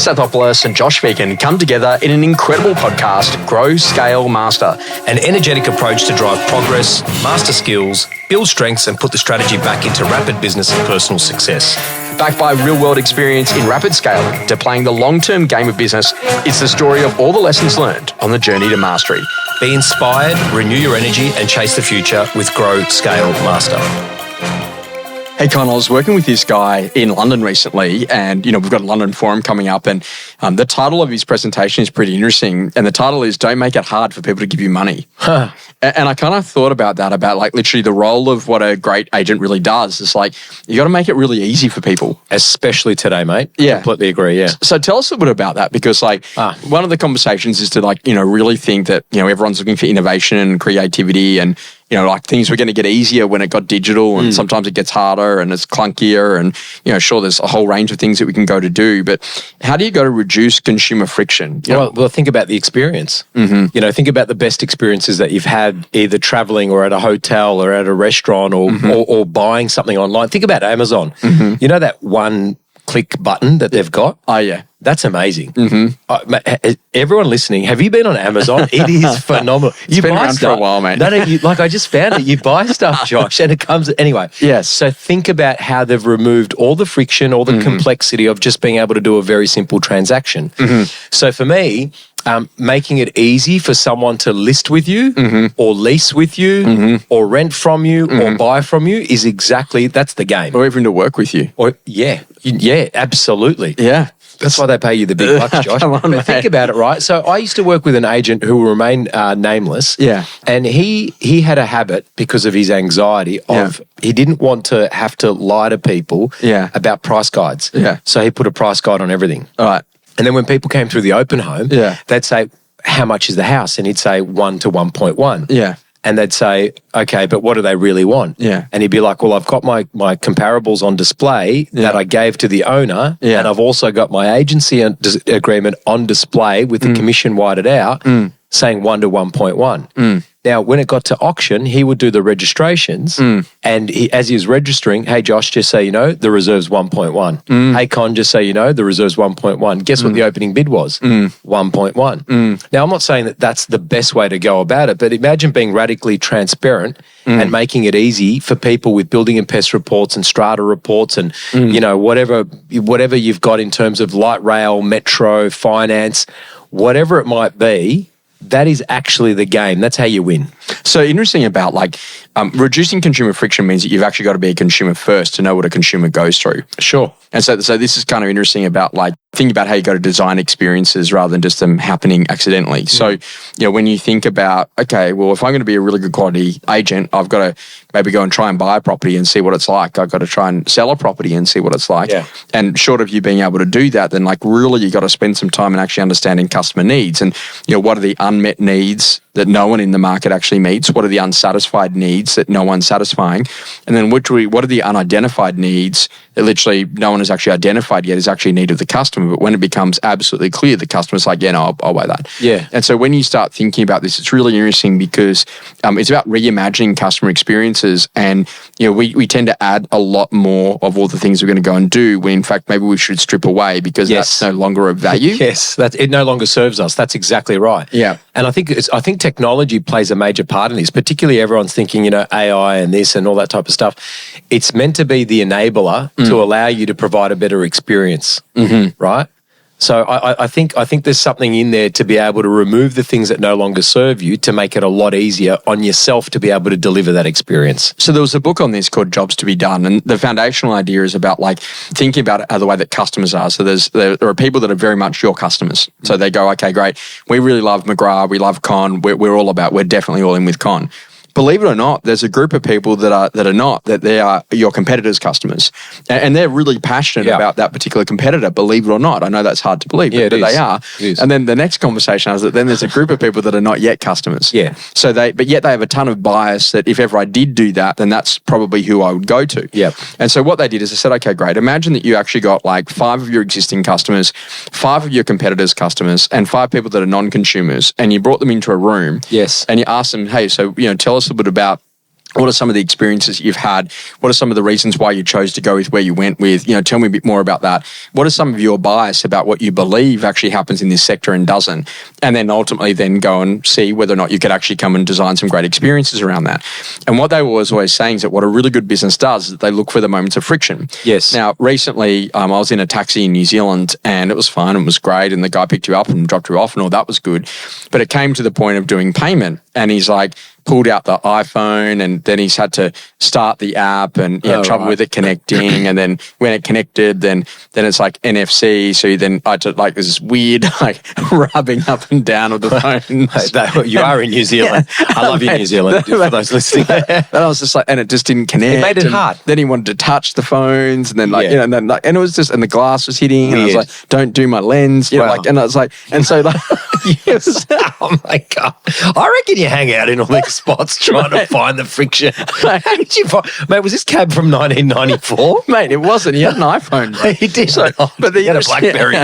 Stathopoulos and Josh Phegan come together in an incredible podcast, Grow, Scale, Master. An energetic approach to drive progress, master skills, build strengths and put the strategy back into rapid business and personal success. Backed by real-world experience in rapid scaling to playing the long-term game of business, it's the story of all the lessons learned on the journey to mastery. Be inspired, renew your energy and chase the future with Grow, Scale, Master. Hey, Con, I was working with this guy in London recently, and, we've got a London forum coming up, and the title of his presentation is pretty interesting, and the title is Don't Make It Hard for People to Give You Money. Huh. And I kind of thought about that, about like literally the role of what a great agent really does. It's like, you got to make it really easy for people. Especially today, mate. Yeah. Completely agree, yeah. So tell us a bit about that, because one of the conversations is to really think that, everyone's looking for innovation and creativity and, things were going to get easier when it got digital, and sometimes it gets harder and it's clunkier, and, sure, there's a whole range of things that we can go to do, but how do you go to reduce consumer friction? Well, think about the experience. Mm-hmm. Think about the best experiences that you've had either traveling or at a hotel or at a restaurant or buying something online. Think about Amazon. Mm-hmm. You know that one-click button that they've got? Oh, yeah. That's amazing. Mm-hmm. Everyone listening, have you been on Amazon? It is phenomenal. It's been around for a while, mate. No, I just found it. You buy stuff, Josh, and it comes anyway. Yes. So think about how they've removed all the friction, all the complexity of just being able to do a very simple transaction. Mm-hmm. So for me, making it easy for someone to list with you or lease with you or rent from you or buy from you is that's the game. Or even to work with you. Yeah, absolutely. Yeah. That's why they pay you the big bucks, Josh. Come on, but think about it, right? So I used to work with an agent who will remain nameless. Yeah. And he had a habit because of his anxiety of he didn't want to have to lie to people about price guides. Yeah. So he put a price guide on everything. All right. And then when people came through the open home, they'd say, how much is the house? And he'd say 1 to 1.1. Yeah. And they'd say, okay, but what do they really want? Yeah. And he'd be like, well, I've got my comparables on display that I gave to the owner, and I've also got my agency agreement on display with the commission whited out saying 1 to 1.1. Now, when it got to auction, he would do the registrations, and as he was registering, hey, Josh, just so you know, the reserve's 1.1. Hey, Con, just so you know, the reserve's 1.1. Guess what the opening bid was? 1.1. Now, I'm not saying that that's the best way to go about it, but imagine being radically transparent and making it easy for people with building and pest reports and strata reports and, whatever you've got in terms of light rail, metro, finance, whatever it might be. That is actually the game. That's how you win. So interesting about reducing consumer friction means that you've actually got to be a consumer first to know what a consumer goes through. Sure. And so this is kind of interesting about thinking about how you got to design experiences rather than just them happening accidentally. So, when you think about, okay, well, if I'm going to be a really good quality agent, I've got to maybe go and try and buy a property and see what it's like. I've got to try and sell a property and see what it's like. Yeah. And short of you being able to do that, then really you got to spend some time in actually understanding customer needs and, what are the unmet needs that no one in the market actually meets? What are the unsatisfied needs that no one's satisfying? And then what are the unidentified needs that literally no one has actually identified yet is actually a need of the customer? But when it becomes absolutely clear, the customer's like, yeah, no, I'll buy that. Yeah. And so when you start thinking about this, it's really interesting because it's about reimagining customer experiences. And, we tend to add a lot more of all the things we're going to go and do when in fact maybe we should strip away because that's no longer of value. Yes, it no longer serves us. That's exactly right. Yeah. And I think technology plays a major part in this, particularly everyone's thinking, AI and this and all that type of stuff. It's meant to be the enabler to allow you to provide a better experience, right? So I think there's something in there to be able to remove the things that no longer serve you to make it a lot easier on yourself to be able to deliver that experience. So there was a book on this called Jobs to be Done, and the foundational idea is about thinking about it the way that customers are. So there are people that are very much your customers. So they go, okay, great, we really love McGrath, we love Con, we're definitely all in with Con. Believe it or not, there's a group of people that are not, that they are your competitors' customers. And they're really passionate about that particular competitor, believe it or not. I know that's hard to believe, but they are. And then the next conversation is that then there's a group of people that are not yet customers. Yeah. So but yet they have a ton of bias that if ever I did do that, then that's probably who I would go to. Yeah. And so what they did is they said, okay, great. Imagine that you actually got 5 of your existing customers, 5 of your competitors' customers, and 5 people that are non-consumers, and you brought them into a room. Yes. And you asked them, hey, so, tell us a bit about What are some of the experiences you've had? What are some of the reasons why you chose to go with where you went with? Tell me a bit more about that. What are some of your bias about what you believe actually happens in this sector and doesn't? And then ultimately then go and see whether or not you could actually come and design some great experiences around that. And what they were always saying is that what a really good business does is that they look for the moments of friction. Yes. Now, recently, I was in a taxi in New Zealand and it was fine and it was great and the guy picked you up and dropped you off and all that was good. But it came to the point of doing payment and he's like, pulled out the iPhone and then he's had to start the app and trouble with it connecting. And then when it connected, then it's like NFC. So then I had to this weird rubbing up and down of the phone. You are in New Zealand. I love you, New Zealand, for those listening. And I was just and it just didn't connect. It made it hard. Then he wanted to touch the phones and then and it was just, and the glass was hitting Weird. and I was like, don't do my lens. And I was like, and so yes. Oh my God. I reckon you hang out in all these spots trying to find the friction. How did you find, mate, was this cab from 1994? Mate, it wasn't. He had an iPhone. He did. But he had a BlackBerry.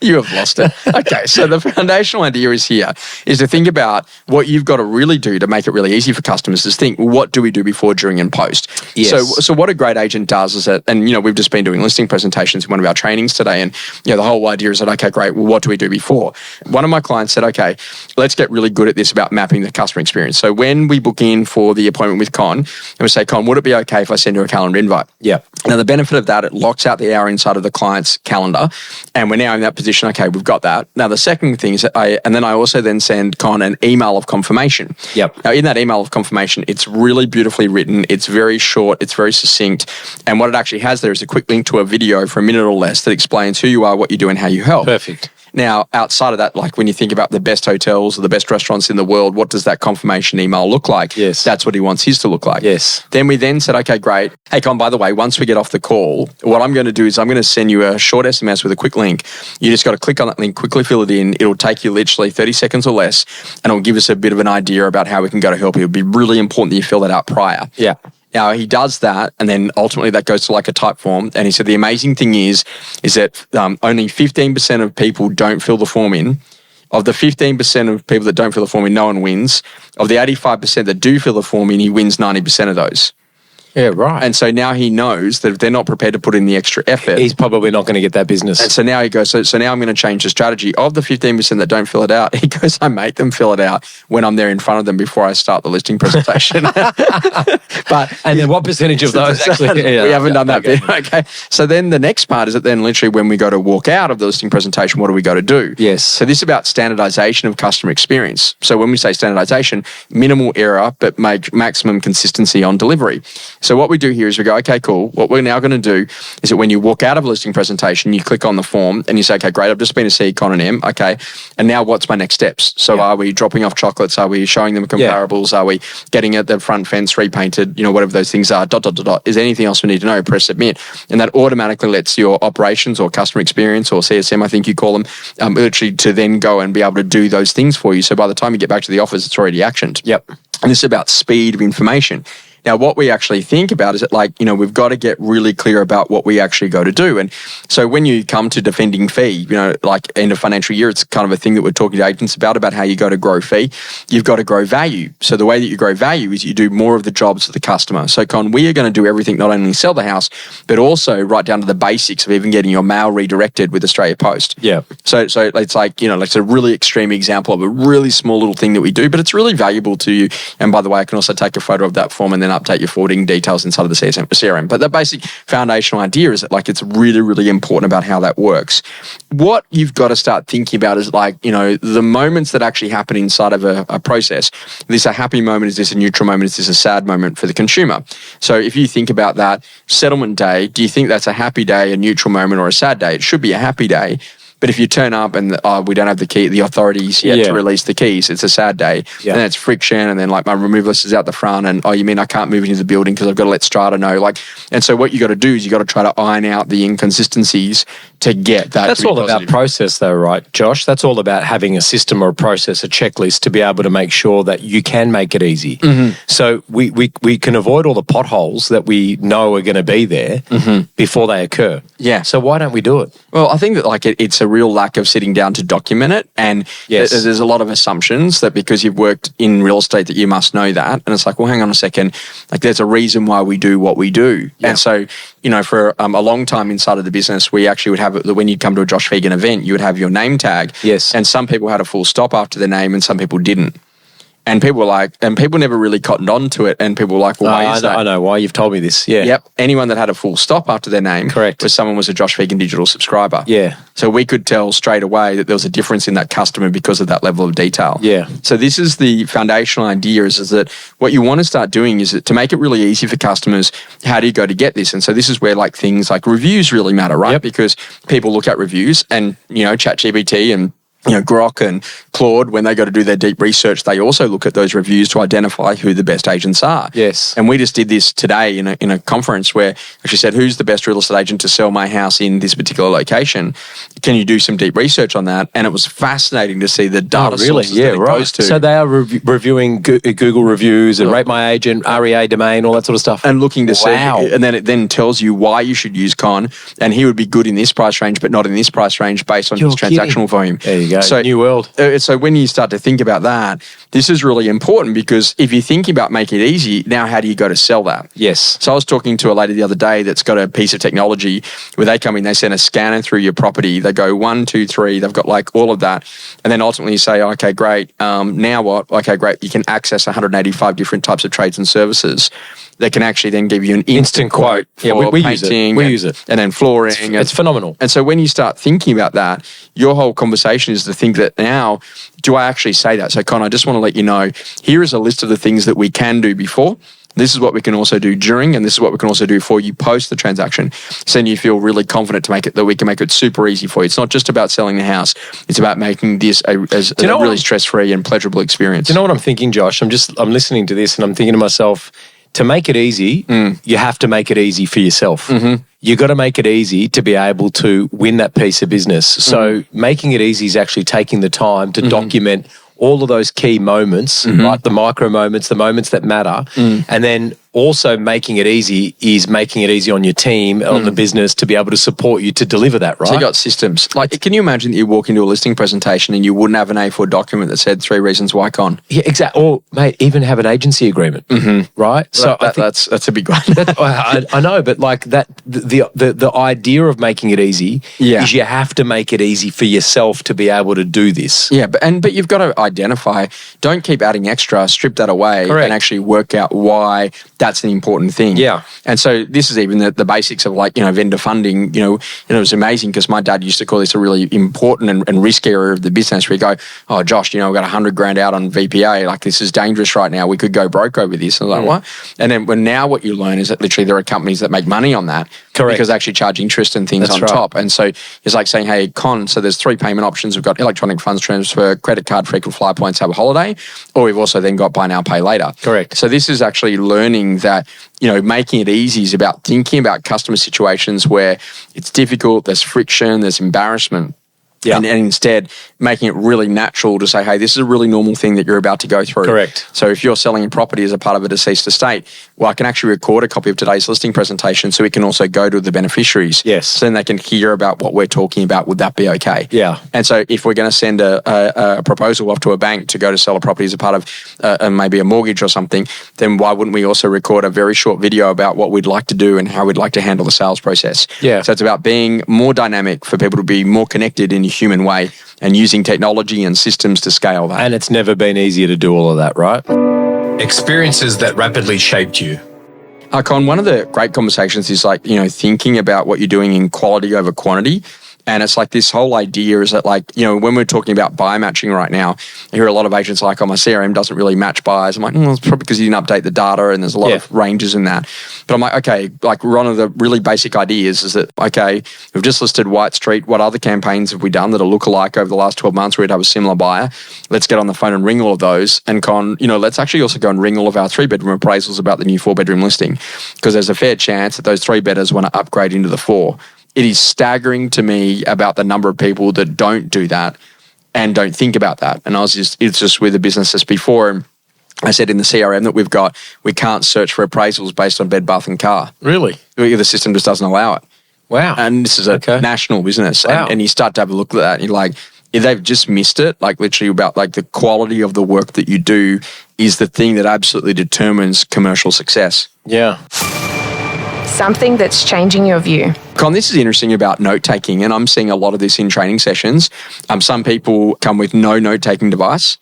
You have lost it. Okay, so the foundational idea is to think about what you've got to really do to make it really easy for customers is think, what do we do before, during, and post? Yes. So what a great agent does is that, and we've just been doing listing presentations in one of our trainings today, and the whole idea is that, okay, great, well, what do we do before? One of my clients said, okay, let's get really good at this about mapping the customer experience. So when we book in for the appointment with Con, and we say, Con, would it be okay if I send you a calendar invite? Yeah. Now, the benefit of that, it locks out the hour inside of the client's calendar, and we're now in that position, okay, we've got that. Now, the second thing is that I also then send Con an email of confirmation. Yep. Now, in that email of confirmation, it's really beautifully written, it's very short, it's very succinct, and what it actually has there is a quick link to a video for a minute or less that explains who you are, what you do, and how you help. Perfect. Now, outside of that, when you think about the best hotels or the best restaurants in the world, what does that confirmation email look like? Yes. That's what he wants his to look like. Yes. Then we said, okay, great. Hey, Con, by the way, once we get off the call, what I'm going to do is I'm going to send you a short SMS with a quick link. You just got to click on that link, quickly fill it in. It'll take you literally 30 seconds or less, and it'll give us a bit of an idea about how we can go to help you. It'll be really important that you fill that out prior. Yeah. Now, he does that, and then ultimately that goes to a type form. And he said the amazing thing is that only 15% of people don't fill the form in. Of the 15% of people that don't fill the form in, no one wins. Of the 85% that do fill the form in, he wins 90% of those. Yeah, right. And so now he knows that if they're not prepared to put in the extra effort, he's probably not going to get that business. And so now he goes, so now I'm going to change the strategy. Of the 15% that don't fill it out, he goes, I make them fill it out when I'm there in front of them before I start the listing presentation. And then what percentage of those actually? We haven't done that bit. Okay. So then the next part is that then literally when we go to walk out of the listing presentation, what do we go to do? Yes. So this is about standardization of customer experience. So when we say standardization, minimal error, but maximum consistency on delivery. So what we do here is we go, okay, cool. What we're now going to do is that when you walk out of a listing presentation, you click on the form and you say, okay, great, I've just been to see Con and M. Okay. And now what's my next steps? So are we dropping off chocolates? Are we showing them comparables? Are we getting at the front fence repainted? Whatever those things are, ... Is there anything else we need to know? Press submit. And that automatically lets your operations or customer experience or CSM, I think you call them, literally to then go and be able to do those things for you. So by the time you get back to the office, it's already actioned. Yep. And this is about speed of information. Now, what we actually think about is that, we've got to get really clear about what we actually go to do. And so when you come to defending fee, end of financial year, it's kind of a thing that we're talking to agents about how you go to grow fee. You've got to grow value. So the way that you grow value is you do more of the jobs for the customer. So, Con, we are going to do everything, not only sell the house, but also right down to the basics of even getting your mail redirected with Australia Post. Yeah. So it's it's a really extreme example of a really small little thing that we do, but it's really valuable to you. And by the way, I can also take a photo of that form and then update your forwarding details inside of the CRM. But the basic foundational idea is that it's really, really important about how that works. What you've got to start thinking about is the moments that actually happen inside of a process. Is this a happy moment? Is this a neutral moment? Is this a sad moment for the consumer? So if you think about that settlement day, do you think that's a happy day, a neutral moment, or a sad day? It should be a happy day. But if you turn up and we don't have the authorities yet to release the keys, it's a sad day. Yeah. And then it's friction, and then my removalist is out the front, and you mean I can't move into the building because I've got to let Strata know. And so what you got to do is you got to try to iron out the inconsistencies to get that. That's all about process, though, right, Josh? That's all about having a system or a process, a checklist to be able to make sure that you can make it easy. Mm-hmm. So we can avoid all the potholes that we know are going to be there before they occur. Yeah. So why don't we do it? Well, I think that it's a real lack of sitting down to document it. And there's a lot of assumptions that because you've worked in real estate that you must know that. And it's like, well, hang on a second. Like there's a reason why we do what we do. Yeah. And so, for a long time inside of the business, we actually would have when you'd come to a Josh Phegan event, you would have your name tag. Yes. And some people had a full stop after their name and some people didn't. And people were like, and people never really cottoned on to it. And people were like, well, why is that? I know why. You've told me this. Yeah. Yep. Anyone that had a full stop after their name was someone was a Josh Phegan digital subscriber. Yeah. So we could tell straight away that there was a difference in that customer because of that level of detail. Yeah. So this is the foundational idea is that what you want to start doing is that to make it really easy for customers, how do you go to get this? And so this is where like things like reviews really matter, right? Yep. Because people look at reviews and, ChatGPT and Grok and Claude, when they go to do their deep research, they also look at those reviews to identify who the best agents are. Yes. And we just did this today in a conference where actually said, who's the best real estate agent to sell my house in this particular location? Can you do some deep research on that? And it was fascinating to see the data sources that it goes to. So they are reviewing Google reviews and Rate My Agent, REA domain, all that sort of stuff. And looking to see, and then it then tells you why you should use Con, and he would be good in this price range, but not in this price range based on his transactional volume. There you go. So, new world. So when you start to think about that, this is really important because if you're thinking about making it easy, now how do you go to sell that? Yes. So I was talking to a lady the other day that's got a piece of technology where they come in, they send a scanner through your property. They go 1, 2, 3. They've got like all of that. And then ultimately you say, okay, great. Now what? Okay, great. You can access 185 different types of trades and services that can actually then give you an instant quote for we painting. We use it. And then flooring. It's phenomenal. And so when you start thinking about that, your whole conversation is to think that now, do I actually say that? So Con, I just want to let you know, here is a list of the things that we can do before. This is what we can also do during, and this is what we can also do for you post the transaction. So then you feel really confident to make it, that we can make it super easy for you. It's not just about selling the house. It's about making this a really stress-free and pleasurable experience. Do you know what I'm thinking, Josh? I'm listening to this and I'm thinking to myself, to make it easy, you have to make it easy for yourself. Mm-hmm. You got to make it easy to be able to win that piece of business. So making it easy is actually taking the time to document all of those key moments, right? The micro moments, the moments that matter. And then also making it easy is making it easy on your team, on the business to be able to support you to deliver that, right? So you got systems. Like, can you imagine that you walk into a listing presentation and you wouldn't have an A4 document that said 3 reasons why Con? Yeah, exactly. Or, mate, even have an agency agreement, right? So that's a big one. I know, but like that, the idea of making it easy is you have to make it easy for yourself to be able to do this. Yeah, but you've got to identify. Don't keep adding extra. Strip that away and actually work out why that's an important thing. Yeah. And so this is even the basics of like, vendor funding. It was amazing because my dad used to call this a really important and risk area of the business where you go, oh, Josh, we've got $100,000 out on VPA. Like, this is dangerous right now. We could go broke over this. And I was like, what? And then now what you learn is that literally there are companies that make money on that. Correct. Because they actually charge interest and things on top. And so it's like saying, hey, Con, so there's 3 payment options. We've got electronic funds transfer, credit card, frequent flyer points, have a holiday, or we've also then got buy now, pay later. Correct. So this is actually learning that, making it easy is about thinking about customer situations where it's difficult, there's friction, there's embarrassment. Yeah. And instead making it really natural to say, hey, this is a really normal thing that you're about to go through. Correct. So if you're selling a property as a part of a deceased estate, well, I can actually record a copy of today's listing presentation so we can also go to the beneficiaries. Yes. So then they can hear about what we're talking about. Would that be okay? Yeah. And so if we're going to send a proposal off to a bank to go to sell a property as a part of maybe a mortgage or something, then why wouldn't we also record a very short video about what we'd like to do and how we'd like to handle the sales process? Yeah. So it's about being more dynamic for people to be more connected in a human way and using technology and systems to scale that. And it's never been easier to do all of that, right? Experiences that rapidly shaped you. Con, one of the great conversations is like, thinking about what you're doing in quality over quantity. And it's like this whole idea is that like, when we're talking about buyer matching right now, I hear a lot of agents like, oh, my CRM doesn't really match buyers. I'm like, it's probably because you didn't update the data and there's a lot of ranges in that. But I'm like, okay, like one of the really basic ideas is that, okay, we've just listed White Street. What other campaigns have we done that are lookalike over the last 12 months where we'd have a similar buyer? Let's get on the phone and ring all of those. And Con, let's actually also go and ring all of our 3-bedroom appraisals about the new 4-bedroom listing, because there's a fair chance that those 3-bedders want to upgrade into the 4. It is staggering to me about the number of people that don't do that and don't think about that. And it's just with the businesses before, and I said in the CRM that we can't search for appraisals based on bed, bath and car. Really? The system just doesn't allow it. Wow. And this is a national business. Wow. And you start to have a look at that and you're like, if they've just missed it, like literally about like the quality of the work that you do is the thing that absolutely determines commercial success. Yeah. Something that's changing your view. Con, this is interesting about note-taking, and I'm seeing a lot of this in training sessions. Some people come with no note-taking device.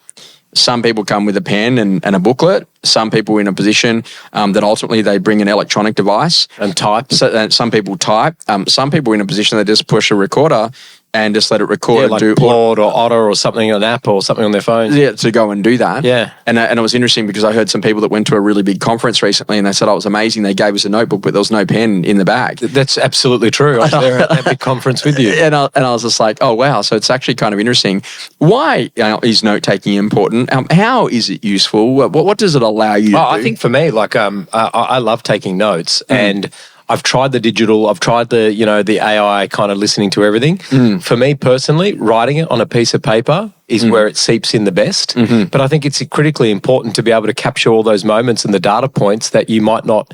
Some people come with a pen and a booklet. Some people in a position that ultimately they bring an electronic device. And type. So, some people type. Some people in a position they just push a recorder and just let it record. Yeah, and like do Plord or Otter or something, an app or something on their phone. Yeah, to go and do that. Yeah. And it was interesting because I heard some people that went to a really big conference recently and they said, oh, it was amazing. They gave us a notebook, but there was no pen in the bag. That's absolutely true. I was there at that big conference with you. And I was just like, oh, wow. So it's actually kind of interesting. Why is note-taking important? How is it useful? What does it allow you to do? I think for me, like I love taking notes and I've tried the digital, I've tried the AI kind of listening to everything. For me personally, writing it on a piece of paper is where it seeps in the best. But I think it's critically important to be able to capture all those moments and the data points that you might not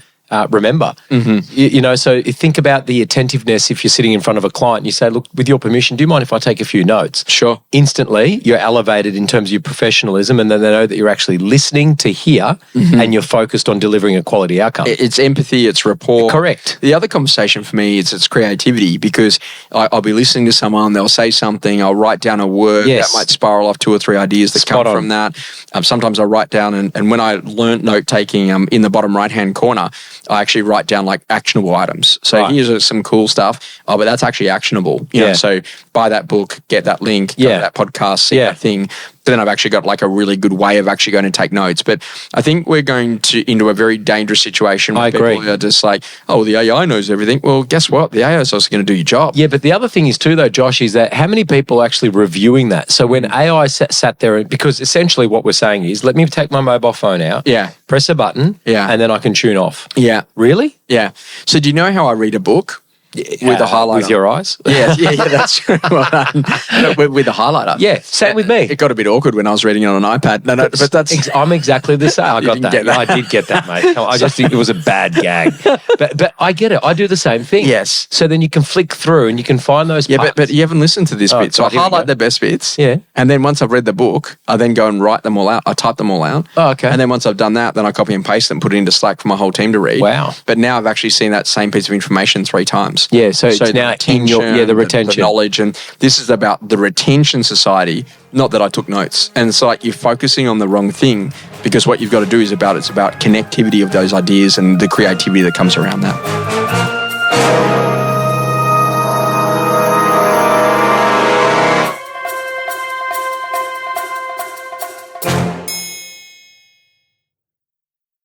remember. So you think about the attentiveness if you're sitting in front of a client and you say, look, with your permission, do you mind if I take a few notes? Sure. Instantly, you're elevated in terms of your professionalism and then they know that you're actually listening to hear and you're focused on delivering a quality outcome. It's empathy, it's rapport. Correct. The other conversation for me is it's creativity because I'll be listening to someone, they'll say something, I'll write down a word that might spiral off 2 or 3 ideas that come from that. Sometimes I write down and when I learnt note-taking in the bottom right-hand corner, I actually write down like actionable items. So here's some cool stuff. Oh, but that's actually actionable. You know, so buy that book, get that link, go to that podcast, see that thing. But then I've actually got like a really good way of actually going to take notes. But I think we're going into a very dangerous situation where people are just like, oh, the AI knows everything. Well, guess what? The AI is also going to do your job. Yeah, but the other thing is too, though, Josh, is that how many people are actually reviewing that? So when AI sat there, because essentially what we're saying is, let me take my mobile phone out, press a button, and then I can tune off. Yeah. Really? Yeah. So do you know how I read a book? With a highlighter. With your eyes? Yeah, that's true. With the highlighter. Yeah, same with me. It got a bit awkward when I was reading it on an iPad. No, but that's... I'm exactly the same. I got that. I did get that, mate. I just think it was a bad gag. But I get it. I do the same thing. Yes. So then you can flick through and you can find those parts. But you haven't listened to this bit. So I highlight the best bits. Yeah. And then once I've read the book, I then go and write them all out. I type them all out. Oh, okay. And then once I've done that, then I copy and paste them, put it into Slack for my whole team to read. Wow. But now I've actually seen that same piece of information 3 times. Yeah, so it's now in your, the retention. The knowledge. And this is about the retention society, not that I took notes. And it's like you're focusing on the wrong thing because what you've got to do is it's about connectivity of those ideas and the creativity that comes around that.